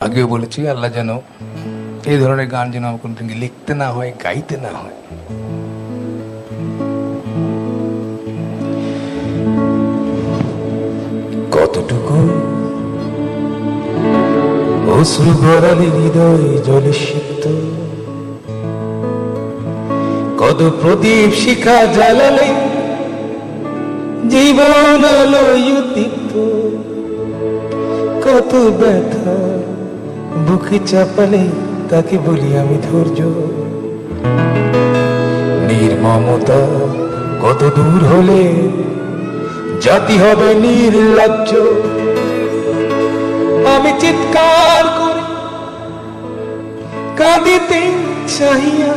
আগেও বলেছি আল্লাহ যেন এই ধরনের গান যেন আমার কোনোদিন লিখতে না হয়, গাইতে না হয়। কতটুকু অশ্রু গড়ালে হৃদয় জলে সিক্ত, কত প্রদীপ শিখা জ্বালালে জীবন আলোয় উদ্দীপ্ত, কত ব্যথা বুকে চাপালে তাকে বলি আমি ধৈর্য। নির্মমতা কত দূর হলে জাতি হবে নির্লজ্জ। আমি চিৎকার করে কাঁদিতে চাহিয়া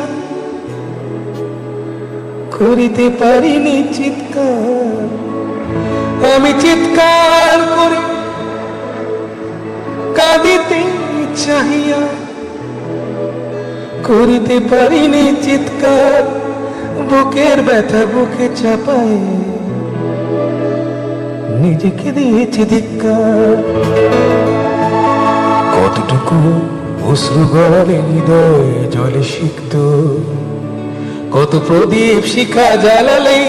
করিতে পারিনি চিৎকার। আমি চিৎকার করে কাঁদিতে চাহিয়া করিতে পারিনি চিৎকার। বুকের ব্যথা বুকে চাপায় নিজেকে দিয়েছি ধিক্কার। কতটুকু অশ্রু গড়ালে হৃদয় জলে সিক্ত, কত প্রদীপ শিখা জ্বালালে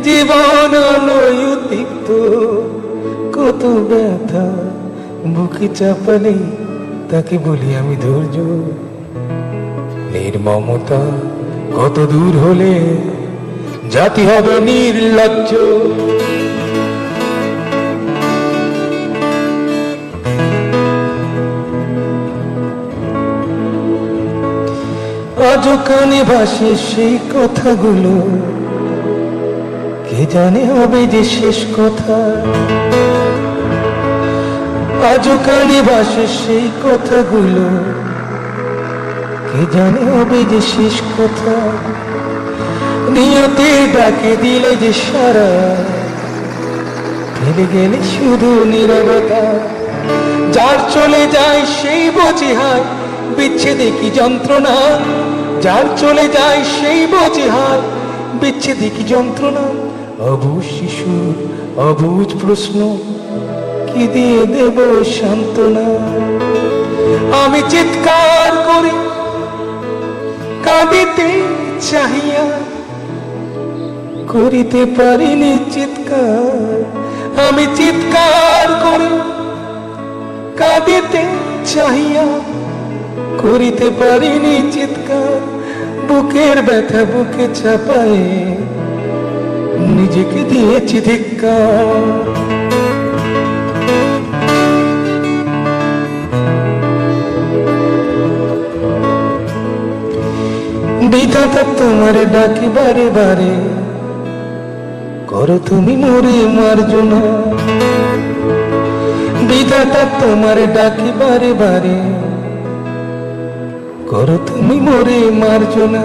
জীবন আলোয় উদ্দীপ্ত, কত ব্যথা বুকে চাপালে তাকে বলি আমি ধৈর্য। নির্মমতা কত দূর হলে জাতি হবে নির্লজ্জ। আজও কানে ভাসে সেই কথাগুলো, কে জানে হবে যে শেষ কথা। আজও কানে ভাসে সেই কথাগুলো, কে জানে হবে যে শেষ কথা। নিয়তে ডাকে দিলে যে সারা, ফেলে গেলে শুধু নীরবতা। যার চলে যায় সেই বোঝে হায় বিচ্ছেদে কি যন্ত্রণা। যার চলে যায় সেই বোঝে হায় বিচ্ছেদে কি যন্ত্রণা। অবুঝ শিশুর অবুঝ প্রশ্ন, কি দিয়ে দেব সান্ত্বনা। আমি চিৎকার করে কাঁদিতে চাহিয়া করিতে পারিনি চিৎকার। আমি চিৎকার করে কাঁদিতে চাহিয়া করিতে পারিনি চিৎকার। বুকের ব্যথা বুকে চাপায় নিজেকে দিয়েছি ধিক্কার। বিধাতা তোমার ডাকি বারে বারে, করো তুমি মোরে মার্জনা। বিধাতা তোমার ডাকি বারে বারে, করো তুমি মোরে মার্জনা।